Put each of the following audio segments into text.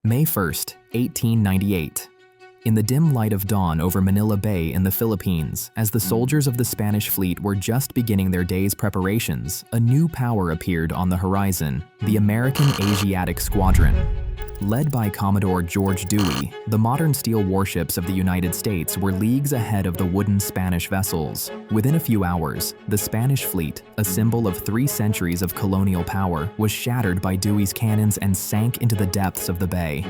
May 1st, 1898. In the dim light of dawn over Manila Bay in the Philippines, as the soldiers of the Spanish fleet were just beginning their day's preparations, a new power appeared on the horizon, the American Asiatic Squadron. Led by Commodore George Dewey, the modern steel warships of the United States were leagues ahead of the wooden Spanish vessels. Within a few hours, the Spanish fleet, a symbol of 3 centuries of colonial power, was shattered by Dewey's cannons and sank into the depths of the bay.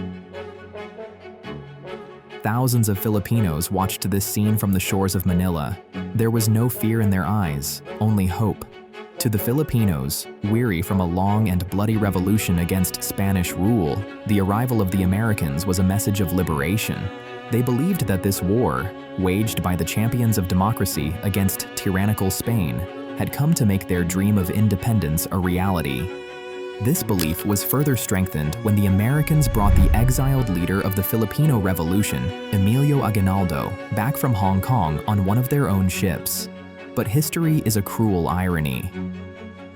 Thousands of Filipinos watched this scene from the shores of Manila. There was no fear in their eyes, only hope. To the Filipinos, weary from a long and bloody revolution against Spanish rule, the arrival of the Americans was a message of liberation. They believed that this war, waged by the champions of democracy against tyrannical Spain, had come to make their dream of independence a reality. This belief was further strengthened when the Americans brought the exiled leader of the Filipino Revolution, Emilio Aguinaldo, back from Hong Kong on one of their own ships. But history is a cruel irony.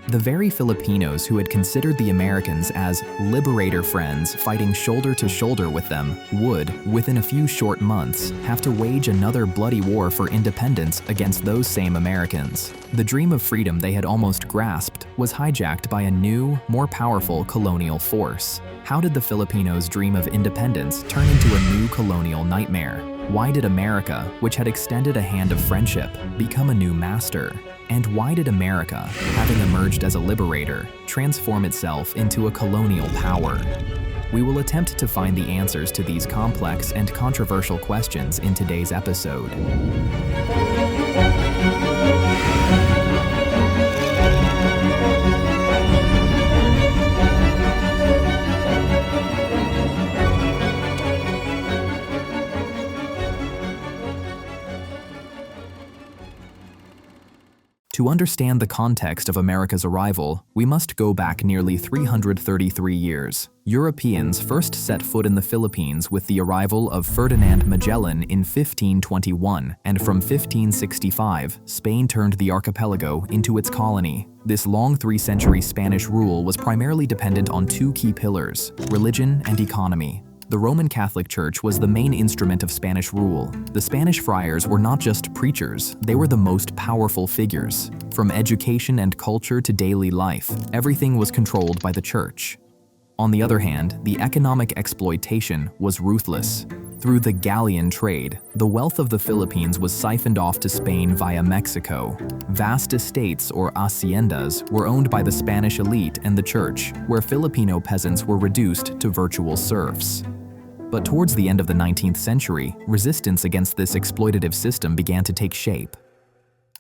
The very Filipinos who had considered the Americans as liberator friends fighting shoulder to shoulder with them would, within a few short months, have to wage another bloody war for independence against those same Americans. The dream of freedom they had almost grasped was hijacked by a new, more powerful colonial force. How did the Filipinos' dream of independence turn into a new colonial nightmare? Why did America, which had extended a hand of friendship, become a new master? And why did America, having emerged as a liberator, transform itself into a colonial power? We will attempt to find the answers to these complex and controversial questions in today's episode. To understand the context of America's arrival, we must go back nearly 333 years. Europeans first set foot in the Philippines with the arrival of Ferdinand Magellan in 1521, and from 1565, Spain turned the archipelago into its colony. This long 3-century Spanish rule was primarily dependent on 2 key pillars: religion and economy. The Roman Catholic Church was the main instrument of Spanish rule. The Spanish friars were not just preachers, they were the most powerful figures. From education and culture to daily life, everything was controlled by the church. On the other hand, the economic exploitation was ruthless. Through the galleon trade, the wealth of the Philippines was siphoned off to Spain via Mexico. Vast estates, or haciendas, were owned by the Spanish elite and the church, where Filipino peasants were reduced to virtual serfs. But towards the end of the 19th century, resistance against this exploitative system began to take shape.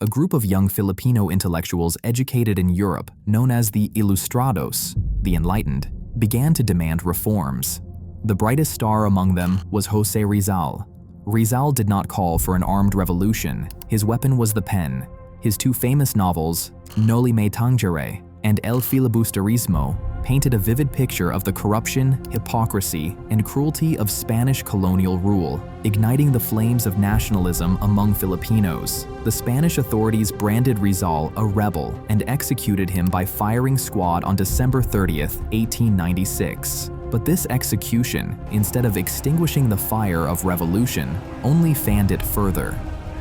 A group of young Filipino intellectuals educated in Europe, known as the Ilustrados, the Enlightened, began to demand reforms. The brightest star among them was José Rizal. Rizal did not call for an armed revolution. His weapon was the pen. His 2 famous novels, Noli Me Tangere and El Filibusterismo, painted a vivid picture of the corruption, hypocrisy, and cruelty of Spanish colonial rule, igniting the flames of nationalism among Filipinos. The Spanish authorities branded Rizal a rebel and executed him by firing squad on December 30th, 1896. But this execution, instead of extinguishing the fire of revolution, only fanned it further.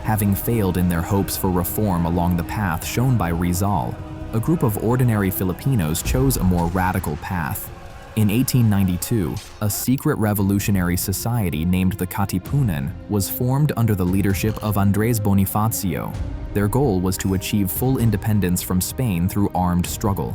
Having failed in their hopes for reform along the path shown by Rizal, a group of ordinary Filipinos chose a more radical path. In 1892, a secret revolutionary society named the Katipunan was formed under the leadership of Andrés Bonifacio. Their goal was to achieve full independence from Spain through armed struggle.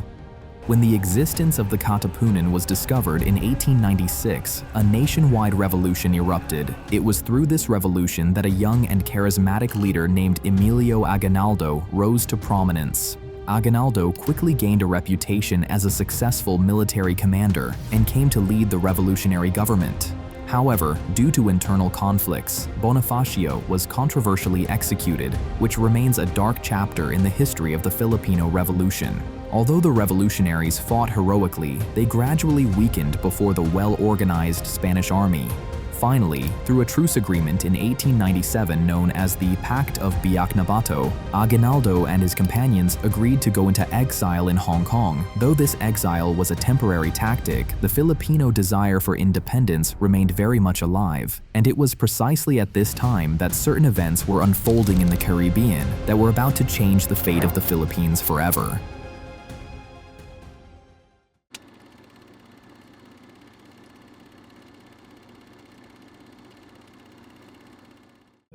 When the existence of the Katipunan was discovered in 1896, a nationwide revolution erupted. It was through this revolution that a young and charismatic leader named Emilio Aguinaldo rose to prominence. Aguinaldo quickly gained a reputation as a successful military commander and came to lead the revolutionary government. However, due to internal conflicts, Bonifacio was controversially executed, which remains a dark chapter in the history of the Filipino Revolution. Although the revolutionaries fought heroically, they gradually weakened before the well-organized Spanish army. Finally, through a truce agreement in 1897 known as the Pact of Biak-na-Bato, Aguinaldo and his companions agreed to go into exile in Hong Kong. Though this exile was a temporary tactic, the Filipino desire for independence remained very much alive, and it was precisely at this time that certain events were unfolding in the Caribbean that were about to change the fate of the Philippines forever.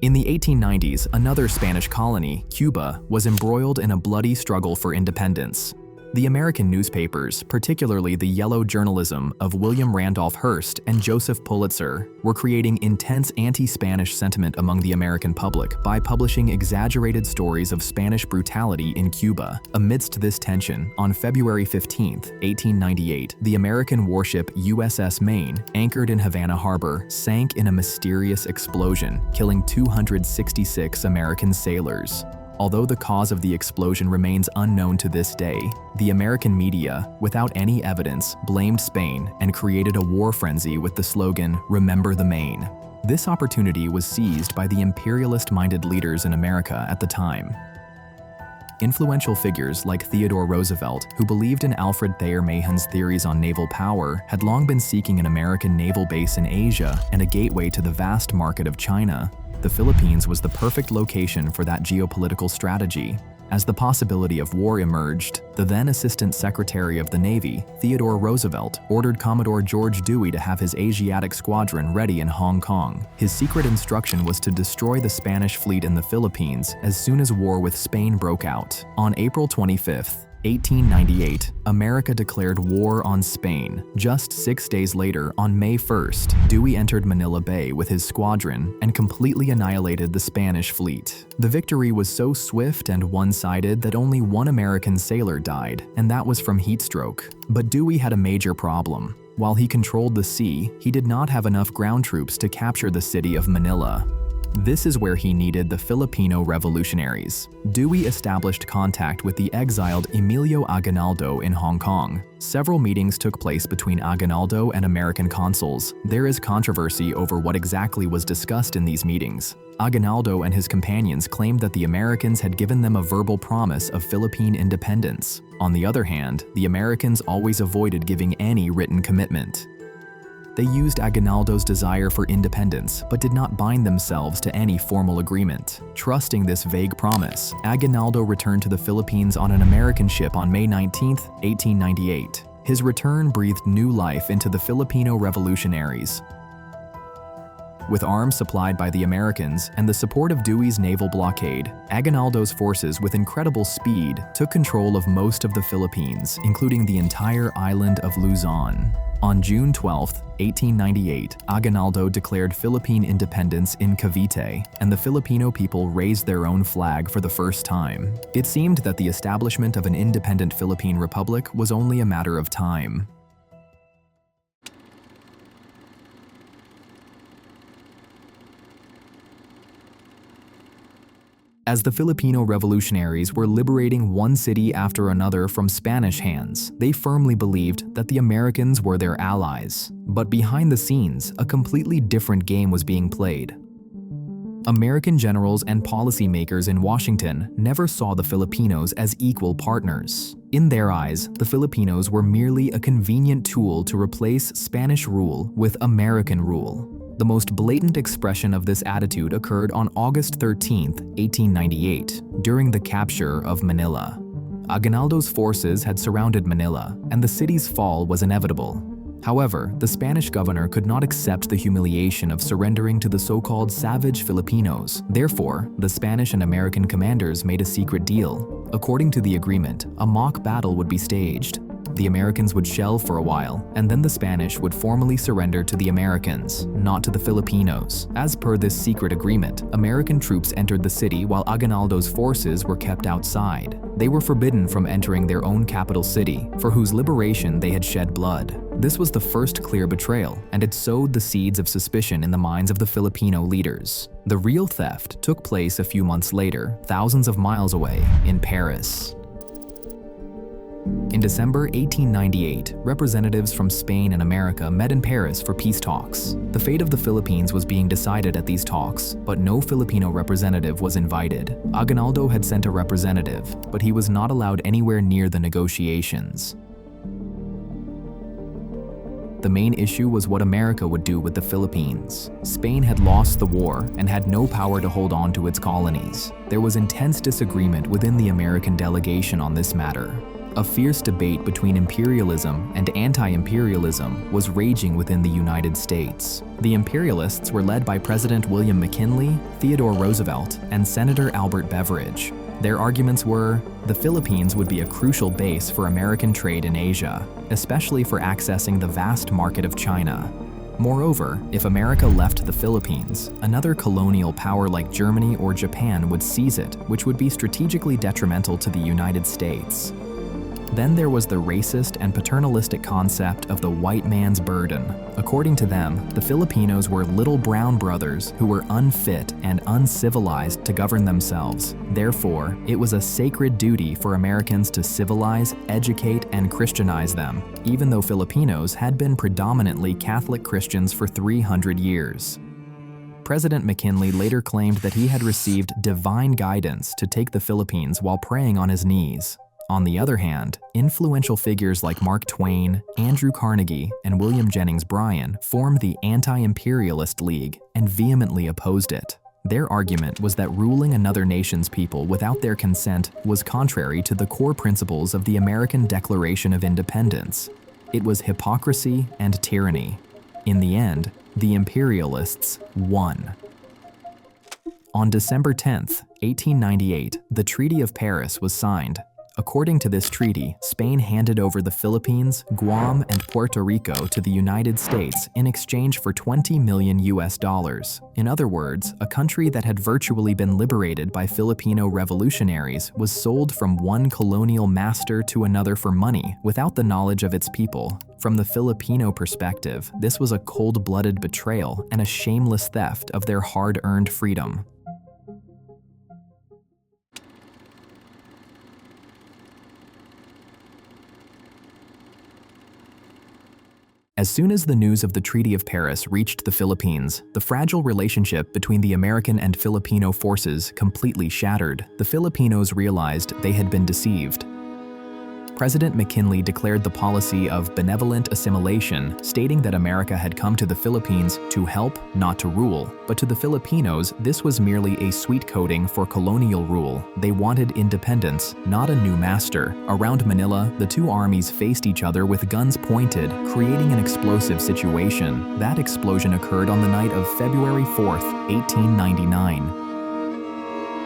In the 1890s, another Spanish colony, Cuba, was embroiled in a bloody struggle for independence. The American newspapers, particularly the yellow journalism of William Randolph Hearst and Joseph Pulitzer, were creating intense anti-Spanish sentiment among the American public by publishing exaggerated stories of Spanish brutality in Cuba. Amidst this tension, on February 15, 1898, the American warship USS Maine, anchored in Havana Harbor, sank in a mysterious explosion, killing 266 American sailors. Although the cause of the explosion remains unknown to this day, the American media, without any evidence, blamed Spain and created a war frenzy with the slogan, "Remember the Maine." This opportunity was seized by the imperialist-minded leaders in America at the time. Influential figures like Theodore Roosevelt, who believed in Alfred Thayer Mahan's theories on naval power, had long been seeking an American naval base in Asia and a gateway to the vast market of China. The Philippines was the perfect location for that geopolitical strategy. As the possibility of war emerged, the then Assistant Secretary of the Navy, Theodore Roosevelt, ordered Commodore George Dewey to have his Asiatic squadron ready in Hong Kong. His secret instruction was to destroy the Spanish fleet in the Philippines as soon as war with Spain broke out. On April 25, 1898, America declared war on Spain. Just 6 days later, on May 1st, Dewey entered Manila Bay with his squadron and completely annihilated the Spanish fleet. The victory was so swift and one-sided that only one American sailor died, and that was from heat stroke. But Dewey had a major problem. While he controlled the sea, he did not have enough ground troops to capture the city of Manila. This is where he needed the Filipino revolutionaries. Dewey established contact with the exiled Emilio Aguinaldo in Hong Kong. Several meetings took place between Aguinaldo and American consuls. There is controversy over what exactly was discussed in these meetings. Aguinaldo and his companions claimed that the Americans had given them a verbal promise of Philippine independence. On the other hand, the Americans always avoided giving any written commitment. They used Aguinaldo's desire for independence, but did not bind themselves to any formal agreement. Trusting this vague promise, Aguinaldo returned to the Philippines on an American ship on May 19, 1898. His return breathed new life into the Filipino revolutionaries. With arms supplied by the Americans and the support of Dewey's naval blockade, Aguinaldo's forces with incredible speed took control of most of the Philippines, including the entire island of Luzon. On June 12, 1898, Aguinaldo declared Philippine independence in Cavite, and the Filipino people raised their own flag for the first time. It seemed that the establishment of an independent Philippine Republic was only a matter of time. As the Filipino revolutionaries were liberating one city after another from Spanish hands, they firmly believed that the Americans were their allies. But behind the scenes, a completely different game was being played. American generals and policymakers in Washington never saw the Filipinos as equal partners. In their eyes, the Filipinos were merely a convenient tool to replace Spanish rule with American rule. The most blatant expression of this attitude occurred on August 13, 1898, during the capture of Manila. Aguinaldo's forces had surrounded Manila, and the city's fall was inevitable. However, the Spanish governor could not accept the humiliation of surrendering to the so-called savage Filipinos. Therefore, the Spanish and American commanders made a secret deal. According to the agreement, a mock battle would be staged. The Americans would shell for a while, and then the Spanish would formally surrender to the Americans, not to the Filipinos. As per this secret agreement, American troops entered the city while Aguinaldo's forces were kept outside. They were forbidden from entering their own capital city, for whose liberation they had shed blood. This was the first clear betrayal, and it sowed the seeds of suspicion in the minds of the Filipino leaders. The real theft took place a few months later, thousands of miles away, in Paris. In December 1898, representatives from Spain and America met in Paris for peace talks. The fate of the Philippines was being decided at these talks, but no Filipino representative was invited. Aguinaldo had sent a representative, but he was not allowed anywhere near the negotiations. The main issue was what America would do with the Philippines. Spain had lost the war and had no power to hold on to its colonies. There was intense disagreement within the American delegation on this matter. A fierce debate between imperialism and anti-imperialism was raging within the United States. The imperialists were led by President William McKinley, Theodore Roosevelt, and Senator Albert Beveridge. Their arguments were, the Philippines would be a crucial base for American trade in Asia, especially for accessing the vast market of China. Moreover, if America left the Philippines, another colonial power like Germany or Japan would seize it, which would be strategically detrimental to the United States. Then there was the racist and paternalistic concept of the white man's burden. According to them, the Filipinos were little brown brothers who were unfit and uncivilized to govern themselves. Therefore, it was a sacred duty for Americans to civilize, educate, and Christianize them, even though Filipinos had been predominantly Catholic Christians for 300 years. President McKinley later claimed that he had received divine guidance to take the Philippines while praying on his knees. On the other hand, influential figures like Mark Twain, Andrew Carnegie, and William Jennings Bryan formed the Anti-Imperialist League and vehemently opposed it. Their argument was that ruling another nation's people without their consent was contrary to the core principles of the American Declaration of Independence. It was hypocrisy and tyranny. In the end, the imperialists won. On December 10, 1898, the Treaty of Paris was signed. According to this treaty, Spain handed over the Philippines, Guam, and Puerto Rico to the United States in exchange for $20 million. In other words, a country that had virtually been liberated by Filipino revolutionaries was sold from one colonial master to another for money without the knowledge of its people. From the Filipino perspective, this was a cold-blooded betrayal and a shameless theft of their hard-earned freedom. As soon as the news of the Treaty of Paris reached the Philippines, the fragile relationship between the American and Filipino forces completely shattered. The Filipinos realized they had been deceived. President McKinley declared the policy of benevolent assimilation, stating that America had come to the Philippines to help, not to rule. But to the Filipinos, this was merely a sweet coating for colonial rule. They wanted independence, not a new master. Around Manila, the two armies faced each other with guns pointed, creating an explosive situation. That explosion occurred on the night of February 4, 1899.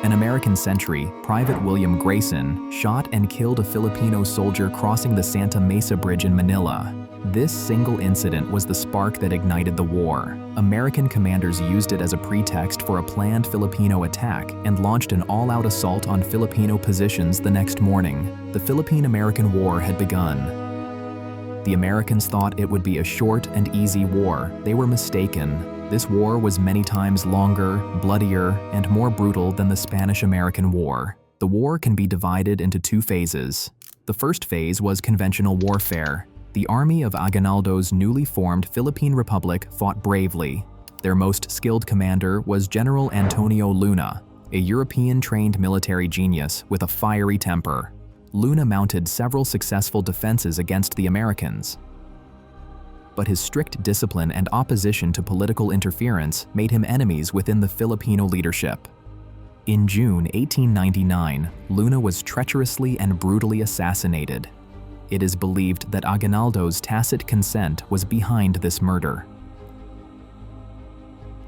An American sentry, Private William Grayson, shot and killed a Filipino soldier crossing the Santa Mesa Bridge in Manila. This single incident was the spark that ignited the war. American commanders used it as a pretext for a planned Filipino attack and launched an all-out assault on Filipino positions the next morning. The Philippine-American War had begun. The Americans thought it would be a short and easy war. They were mistaken. This war was many times longer, bloodier, and more brutal than the Spanish-American War. The war can be divided into two phases. The first phase was conventional warfare. The army of Aguinaldo's newly formed Philippine Republic fought bravely. Their most skilled commander was General Antonio Luna, a European-trained military genius with a fiery temper. Luna mounted several successful defenses against the Americans. But his strict discipline and opposition to political interference made him enemies within the Filipino leadership. In June 1899, Luna was treacherously and brutally assassinated. It is believed that Aguinaldo's tacit consent was behind this murder.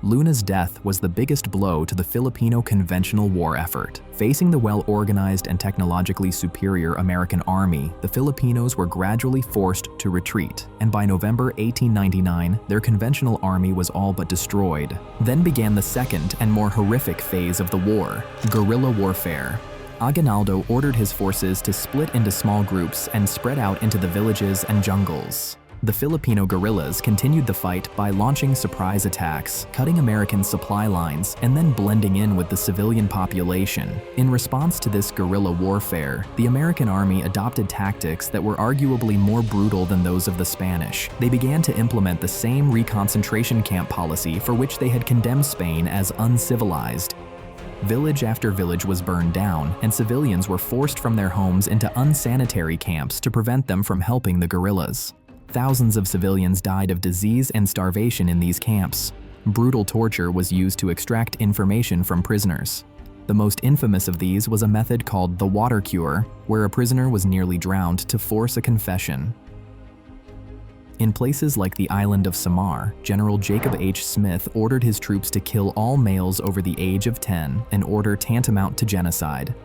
Luna's death was the biggest blow to the Filipino conventional war effort. Facing the well-organized and technologically superior American army, the Filipinos were gradually forced to retreat, and by November 1899, their conventional army was all but destroyed. Then began the second and more horrific phase of the war, guerrilla warfare. Aguinaldo ordered his forces to split into small groups and spread out into the villages and jungles. The Filipino guerrillas continued the fight by launching surprise attacks, cutting American supply lines, and then blending in with the civilian population. In response to this guerrilla warfare, the American army adopted tactics that were arguably more brutal than those of the Spanish. They began to implement the same reconcentration camp policy for which they had condemned Spain as uncivilized. Village after village was burned down, and civilians were forced from their homes into unsanitary camps to prevent them from helping the guerrillas. Thousands of civilians died of disease and starvation in these camps. Brutal torture was used to extract information from prisoners. The most infamous of these was a method called the water cure, where a prisoner was nearly drowned to force a confession. In places like the island of Samar, General Jacob H. Smith ordered his troops to kill all males over the age of 10, an order tantamount to genocide.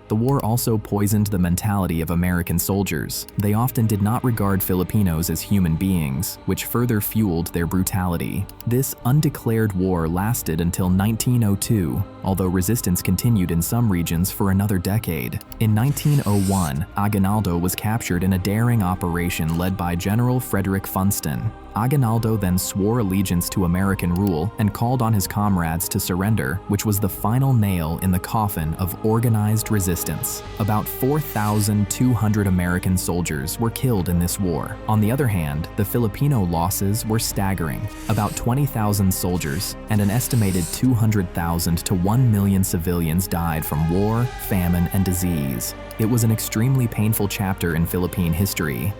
The war also poisoned the mentality of American soldiers. They often did not regard Filipinos as human beings, which further fueled their brutality. This undeclared war lasted until 1902, although resistance continued in some regions for another decade. In 1901, Aguinaldo was captured in a daring operation led by General Frederick Funston. Aguinaldo then swore allegiance to American rule and called on his comrades to surrender, which was the final nail in the coffin of organized resistance. About 4,200 American soldiers were killed in this war. On the other hand, the Filipino losses were staggering: about 20,000 soldiers and an estimated 200,000 to 1 million civilians died from war, famine, and disease. It was an extremely painful chapter in Philippine history.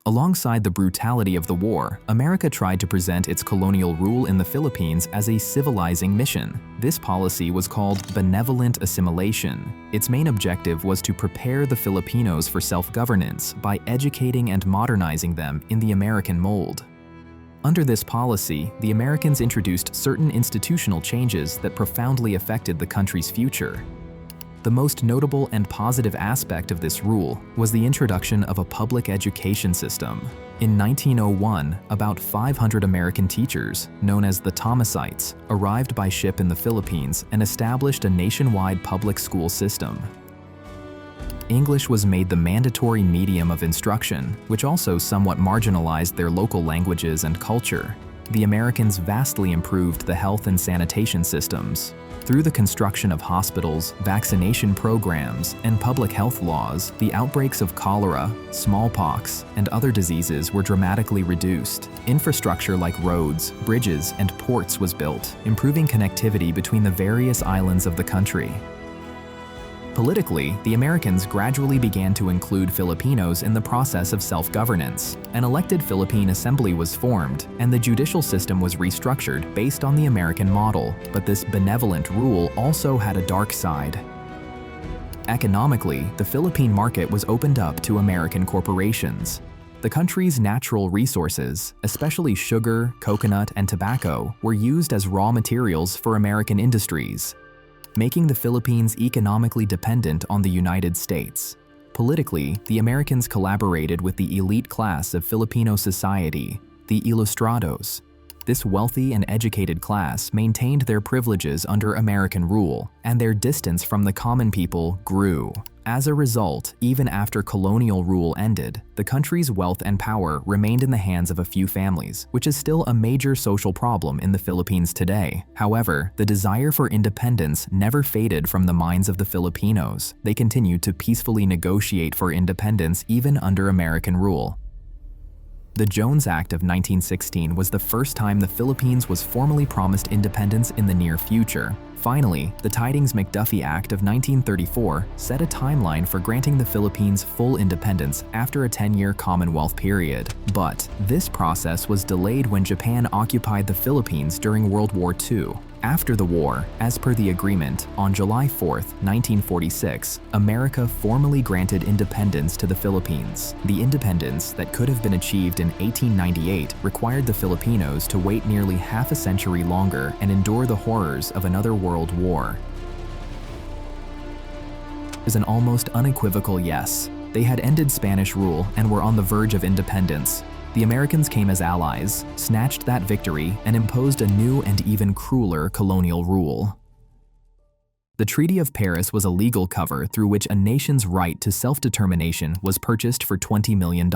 Alongside the brutality of the war, America tried to present its colonial rule in the Philippines as a civilizing mission. This policy was called benevolent assimilation. Its main objective was to prepare the Filipinos for self-governance by educating and modernizing them in the American mold. Under this policy, the Americans introduced certain institutional changes that profoundly affected the country's future. The most notable and positive aspect of this rule was the introduction of a public education system. In 1901, about 500 American teachers, known as the Thomasites, arrived by ship in the Philippines and established a nationwide public school system. English was made the mandatory medium of instruction, which also somewhat marginalized their local languages and culture. The Americans vastly improved the health and sanitation systems. Through the construction of hospitals, vaccination programs, and public health laws, the outbreaks of cholera, smallpox, and other diseases were dramatically reduced. Infrastructure like roads, bridges, and ports was built, improving connectivity between the various islands of the country. Politically, the Americans gradually began to include Filipinos in the process of self-governance. An elected Philippine assembly was formed, and the judicial system was restructured based on the American model. But this benevolent rule also had a dark side. Economically, the Philippine market was opened up to American corporations. The country's natural resources, especially sugar, coconut, and tobacco, were used as raw materials for American industries, making the Philippines economically dependent on the United States. Politically, the Americans collaborated with the elite class of Filipino society, the Ilustrados. This wealthy and educated class maintained their privileges under American rule, and their distance from the common people grew. As a result, even after colonial rule ended, the country's wealth and power remained in the hands of a few families, which is still a major social problem in the Philippines today. However, the desire for independence never faded from the minds of the Filipinos. They continued to peacefully negotiate for independence even under American rule. The Jones Act of 1916 was the first time the Philippines was formally promised independence in the near future. Finally, the Tydings-McDuffie Act of 1934 set a timeline for granting the Philippines full independence after a 10-year Commonwealth period. But this process was delayed when Japan occupied the Philippines during World War II. After the war, as per the agreement, on July 4, 1946, America formally granted independence to the Philippines. The independence that could have been achieved in 1898 required the Filipinos to wait nearly half a century longer and endure the horrors of another world war. It was an almost unequivocal yes. They had ended Spanish rule and were on the verge of independence. The Americans came as allies, snatched that victory, and imposed a new and even crueler colonial rule. The Treaty of Paris was a legal cover through which a nation's right to self-determination was purchased for $20 million.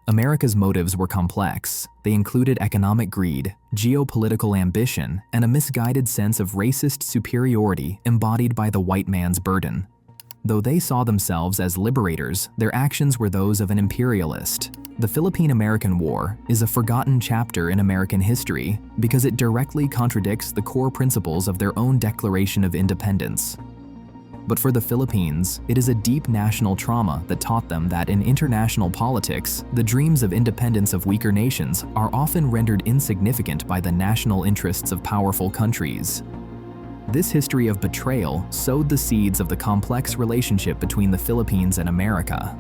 America's motives were complex. They included economic greed, geopolitical ambition, and a misguided sense of racist superiority embodied by the white man's burden. Though they saw themselves as liberators, their actions were those of an imperialist. The Philippine-American War is a forgotten chapter in American history because it directly contradicts the core principles of their own Declaration of Independence. But for the Philippines, it is a deep national trauma that taught them that in international politics, the dreams of independence of weaker nations are often rendered insignificant by the national interests of powerful countries. This history of betrayal sowed the seeds of the complex relationship between the Philippines and America.